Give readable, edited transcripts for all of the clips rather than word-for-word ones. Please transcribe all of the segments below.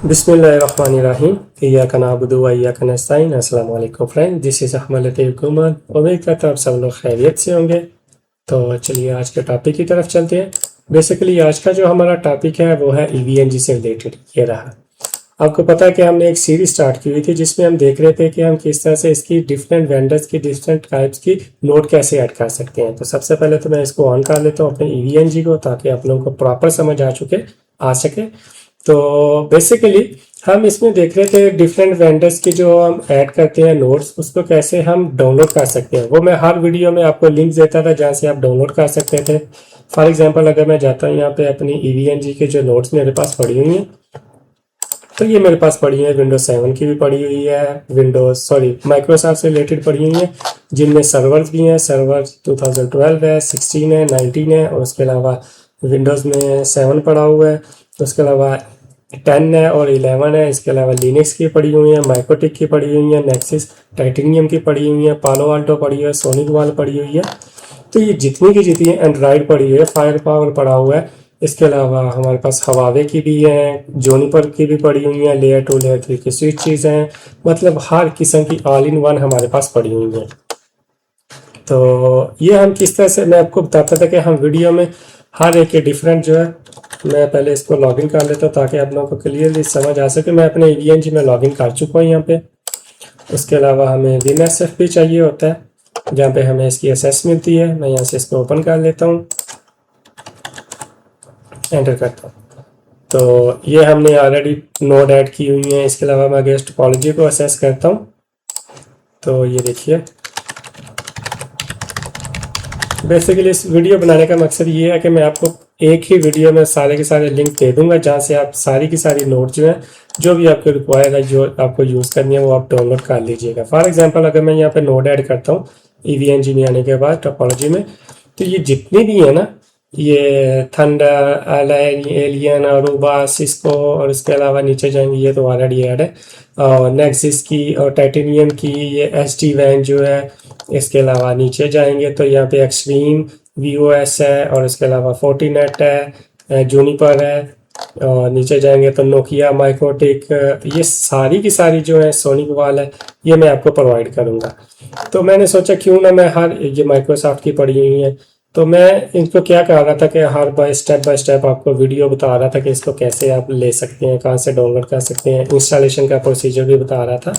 बिस्मिल्लाहिर्रहमानिर्रहीम इय्याका नअबुदु व इय्याका नस्तईन। अस्सलाम वालेकुम फ्रेंड, दिस इज़ अहमद लतीफ़ गुमान। उम्मीद करता हूँ आप सब लोग खैरियत से होंगे। तो चलिए आज के टॉपिक की तरफ चलते हैं। बेसिकली आज का जो हमारा टॉपिक है वो है EVNG से रिलेटेड। ये रहा, आपको पता है कि हमने एक सीरीज स्टार्ट की हुई थी जिसमें हम देख रहे थे कि हम किस तरह से इसकी डिफरेंट वेंडर्स की डिफरेंट टाइप्स की नोट कैसे ऐड कर सकते हैं। तो सबसे पहले तो मैं इसको ऑन कर लेता हूँ अपने EVNG को, ताकि आप लोगों को प्रॉपर समझ आ सके। तो बेसिकली हम इसमें देख रहे थे डिफरेंट वेंडर्स की जो हम ऐड करते हैं नोट्स, उसको कैसे हम डाउनलोड कर सकते हैं। वो मैं हर वीडियो में आपको लिंक देता था जहाँ से आप डाउनलोड कर सकते थे। फॉर एग्जांपल अगर मैं जाता हूँ यहाँ पे अपनी EVNG के जो नोट्स मेरे पास पड़ी हुई हैं, तो ये मेरे पास पड़ी है विंडोज 7 की भी पड़ी हुई है, माइक्रोसॉफ्ट से रिलेटेड पड़ी हुई है, जिनमें सर्वर्स भी हैं। सर्वर 2012 है, 16 है, 19 है, और उसके अलावा विंडोज़ में 7 पड़ा हुआ है। उसके अलावा 10 है और 11 है। इसके अलावा लिनक्स की पड़ी हुई है, माइक्रोटिक की पड़ी हुई है, नेक्सिस टाइटेनियम की पड़ी हुई है, पालो आल्टो पड़ी हुई है, सोनिक वाल पड़ी हुई है। तो ये जितनी एंड्रॉयड पड़ी हुई है, फायर पावर पड़ा हुआ है। इसके अलावा हमारे पास हवावे की भी है, जोनीपर की भी पड़ी हुई है, लेयर 2 लेयर 3 की स्विच चीज़ हैं। मतलब हर किस्म की ऑल इन वन हमारे पास पड़ी हुई है। तो ये हम किस तरह से, मैं आपको बताता था कि हम वीडियो में हर एक के डिफरेंट जो है, मैं पहले इसको लॉगिन कर लेता हूँ ताकि आप लोगों को क्लियरली समझ आ सके। मैं अपने EVNG में लॉगिन कर चुका हूँ यहाँ पे। उसके अलावा हमें WinSF भी चाहिए होता है, जहाँ पे हमें इसकी एसेस मिलती है। मैं यहाँ से इसको ओपन कर लेता हूँ, एंटर करता हूँ। तो ये हमने ऑलरेडी नोड ऐड की हुई है। इसके अलावा मैं अगेंस्ट टोपोलॉजी को असेस करता हूँ। तो ये देखिए, बेसिकली इस वीडियो बनाने का मकसद ये है कि मैं आपको एक ही वीडियो में सारे के सारे लिंक दे दूंगा, जहाँ से आप सारी की सारी नोट जो है, जो भी आपको रिक्वायर है, जो आपको यूज़ करनी है, वो आप डाउनलोड कर लीजिएगा। फॉर एग्जांपल अगर मैं यहाँ पे नोड ऐड करता हूँ EVNG में आने के बाद टोपोलॉजी में, तो ये जितनी भी है ना, ये थंडर, एलियन, अरूबा, सिस्को, और इसके अलावा नीचे जाएंगे, ये तो ऑलरेडी ऐड है, और नेक्सिस की और टाइटेनियम की, ये SD-WAN जो है। इसके अलावा नीचे जाएंगे तो यहाँ पे एक्सट्रीम VOS है, और इसके अलावा फोर्टीनेट है, जूनिपर है, और नीचे जाएंगे तो नोकिया, माइक्रोटिक, ये सारी की सारी जो है, सोनिक वाल है, ये मैं आपको प्रोवाइड करूँगा। तो मैंने सोचा क्यों ना मैं ये माइक्रोसॉफ्ट की पड़ी हुई है, तो मैं इनको क्या कह रहा था कि हर बाय स्टेप आपको वीडियो बता रहा था कि इसको कैसे आप ले सकते हैं, कहाँ से डाउनलोड कर सकते हैं, इंस्टॉलेशन का प्रोसीजर भी बता रहा था।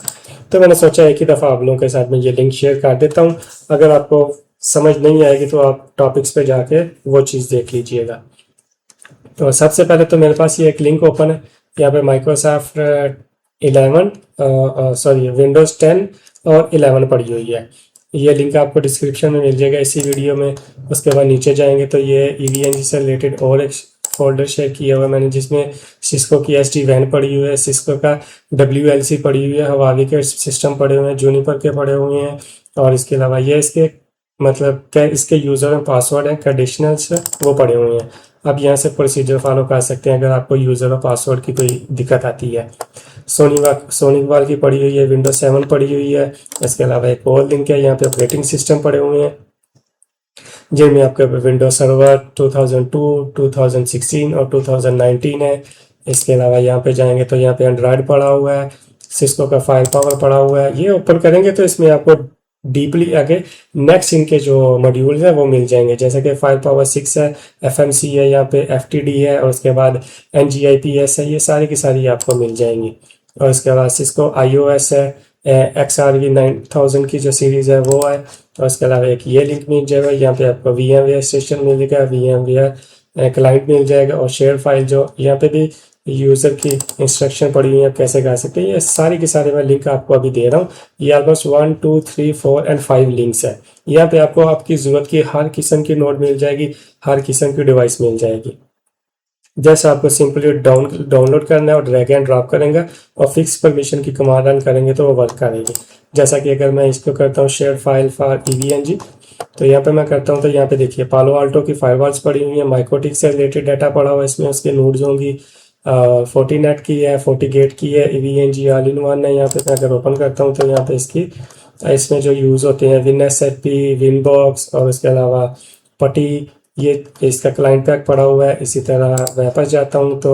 तो मैंने सोचा एक ही दफ़ा आप लोगों के साथ में ये लिंक शेयर कर देता हूँ। अगर आपको समझ नहीं आएगी तो आप टॉपिक्स पे जाके वो चीज़ देख लीजिएगा। तो सबसे पहले तो मेरे पास ये एक लिंक ओपन है, यहाँ पे माइक्रोसॉफ्ट 11 विंडोज़ 10 और 11 पड़ी हुई है। ये लिंक आपको डिस्क्रिप्शन में मिल जाएगा इसी वीडियो में। उसके बाद नीचे जाएंगे तो ये EVNG से रिलेटेड और एक फोल्डर शेयर किया हुआ है मैंने, जिसमें सिस्को की SD-WAN पड़ी हुई है, सिस्को का WLC पड़ी हुई है, हवावी के सिस्टम पड़े हुए हैं, जूनिपर के पड़े हुए हैं, और इसके अलावा ये इसके मतलब क्या इसके यूज़र में पासवर्ड है, कंडीशनल्स वो पड़े हुए हैं। आप यहाँ से प्रोसीजर फॉलो कर सकते हैं अगर आपको यूज़र और पासवर्ड की कोई दिक्कत आती है। सोनिक वाल की पड़ी हुई है, विंडोज 7 पड़ी हुई है। इसके अलावा एक और लिंक है, यहाँ पे ऑपरेटिंग सिस्टम पड़े हुए हैं, जिनमें आपके विंडोज सर्वर 2002, 2016 और 2019 है। इसके अलावा यहाँ पे जाएंगे तो यहाँ पे एंड्रॉयड पड़ा हुआ है, सिस्को का फायर पावर पड़ा हुआ है। ये ओपन करेंगे तो इसमें आपको डीपली आगे नेक्स्ट इनके जो मॉड्यूल्स हैं वो मिल जाएंगे, जैसे कि फायर पावर 6 है, FMC है, यहाँ पे FTD है, और उसके बाद NGIPS है। ये सारी की सारी आपको मिल जाएंगी। और इसके बाद सिस्को IOS है, XRV 9000 की जो सीरीज़ है वो है। और इसके अलावा एक ये लिंक मिल जाएगा, यहाँ पे आपको VMware स्टेशन मिलेगा, VMware क्लाइंट मिल जाएगा, और शेयर फाइल जो यहाँ पे भी यूज़र की इंस्ट्रक्शन पड़ी हुई है कैसे कर सकते हैं। ये सारी की सारी मैं लिंक आपको अभी दे रहा हूँ। ये ऑलमोस्ट 1 2 3 4 एंड 5 लिंक्स है। यहाँ पे आपको आपकी ज़रूरत की हर किस्म की नोट मिल जाएगी, हर किस्म की डिवाइस मिल जाएगी। जैसे आपको सिंपली डाउनलोड करना है और ड्रैग एंड ड्रॉप करेंगे और फिक्स परमिशन की कमांड रन करेंगे तो वो वर्क करेगी। जैसा कि अगर मैं इसको करता हूँ शेयर फाइल फॉर EVNG, तो यहाँ पे मैं करता हूँ तो यहाँ पे देखिए पालो आल्टो की फायरवॉल्स पड़ी हुई है, माइक्रोटिक से रिलेटेड डाटा पड़ा हुआ है इसमें, उसके नोड्स होंगी, फोर्टीनेट की है, फोर्टीगेट की है, EVNG ऑल इन वन है। यहाँ पे मैं अगर ओपन करता हूँ तो यहाँ पे इसमें जो यूज़ होते हैं WinSFP, विनबॉक्स, और उसके अलावा पटी, ये इसका क्लाइंट पैक पड़ा हुआ है। इसी तरह वापस जाता हूँ तो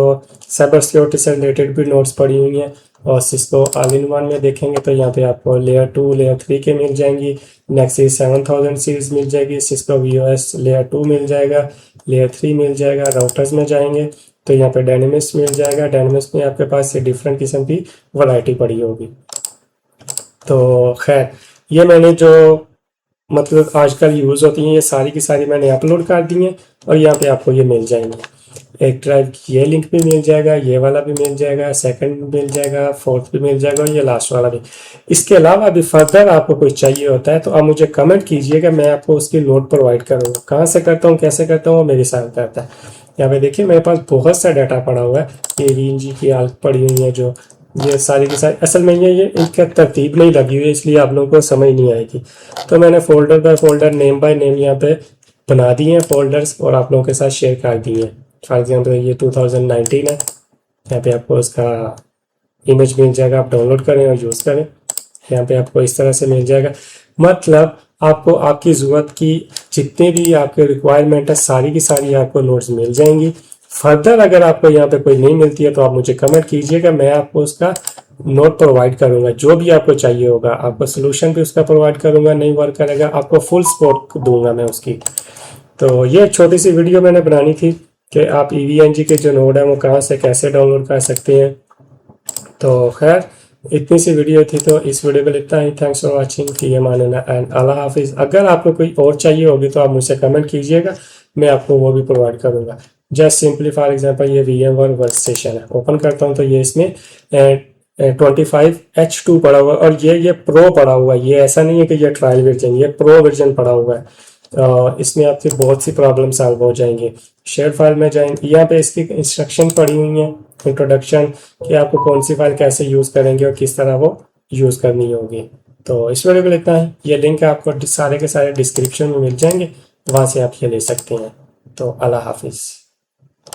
साइबर सिक्योरिटी से रिलेटेड भी नोट्स पड़ी हुई हैं। और सिस्को ऑल इन वन में देखेंगे तो यहाँ पे आपको लेयर 2 लेयर 3 के मिल जाएंगी। नेक्सिस 7000 सीरीज मिल जाएगी। सिस्को वीओएस लेयर 2 मिल जाएगा, लेयर 3 मिल जाएगा। राउटर्स में जाएंगे तो यहाँ पे डायनेमिक्स मिल जाएगा। डायनेमिक्स में आपके पास ये डिफरेंट किस्म की वैरायटी पड़ी होगी। तो खैर ये मैंने जो मतलब आजकल यूज़ होती हैं ये सारी की सारी मैंने अपलोड कर दी हैं और यहाँ पे आपको ये मिल जाएंगे। एक ड्राइव ये लिंक भी मिल जाएगा, ये वाला भी मिल जाएगा, सेकंड भी मिल जाएगा, फोर्थ भी मिल जाएगा और ये लास्ट वाला भी। इसके अलावा अभी फर्दर आपको कुछ चाहिए होता है तो आप मुझे कमेंट कीजिएगा, मैं आपको उसकी नोट प्रोवाइड करूँगा। कहाँ से करता हूँ, कैसे करता हूँ, वो मेरे साथ करता है। यहाँ पे देखिए मेरे पास बहुत सा डाटा पड़ा हुआ है। ये VNG की हालत पड़ी हुई है, जो ये सारी की सारी असल में ये इनका तरतीब नहीं लगी हुई है, इसलिए आप लोगों को समझ नहीं आएगी। तो मैंने folder by folder, name by name यहाँ पे बना दिए हैं फोल्डर्स और आप लोगों के साथ शेयर कर दिए हैं। फॉर एग्जाम्पल ये 2019 है, यहाँ पे आपको इसका इमेज मिल जाएगा, आप डाउनलोड करें और यूज़ करें। यहाँ पे आपको इस तरह से मिल जाएगा। मतलब आपको आपकी ज़रूरत की जितनी भी आपके रिक्वायरमेंट है सारी की सारी आपको नोट्स मिल जाएंगी। फर्दर अगर आपको यहाँ पे कोई नहीं मिलती है तो आप मुझे कमेंट कीजिएगा, मैं आपको उसका नोट प्रोवाइड करूँगा। जो भी आपको चाहिए होगा आपको सोल्यूशन भी उसका प्रोवाइड करूँगा। नहीं वर्क करेगा आपको फुल सपोर्ट दूंगा मैं उसकी। तो ये छोटी सी वीडियो मैंने बनानी थी कि आप EVNG के जो नोड है वो कहाँ से कैसे डाउनलोड कर सकते हैं। तो खैर इतनी सी वीडियो थी, तो इस वीडियो को इतना ही। थैंक्स फॉर वाचिंग, फी अमान एंड अल्लाह हाफिज़। अगर आपको कोई और चाहिए होगी तो आप मुझसे कमेंट कीजिएगा, मैं आपको वो भी प्रोवाइड करूँगा। जस्ट सिंपली फॉर एग्जांपल ये VMware वर्कस्टेशन है, ओपन करता हूँ तो ये इसमें 25H2 पड़ा हुआ है और ये प्रो पड़ा हुआ है। ये ऐसा नहीं है कि ये ट्रायल वर्जन, ये प्रो वर्जन पड़ा हुआ है। इसमें आपकी बहुत सी प्रॉब्लम सॉल्व हो जाएंगे। शेयर फाइल में जाएंगे, यहाँ पे इसकी इंस्ट्रक्शन पड़ी हुई हैं, इंट्रोडक्शन कि आपको कौन सी फाइल कैसे यूज़ करेंगे और किस तरह वो यूज़ करनी होगी। तो इस वीडियो को लेता है, ये लिंक आपको सारे के सारे डिस्क्रिप्शन में मिल जाएंगे, वहाँ से आप ये ले सकते हैं। तो अल्लाह हाफिज़।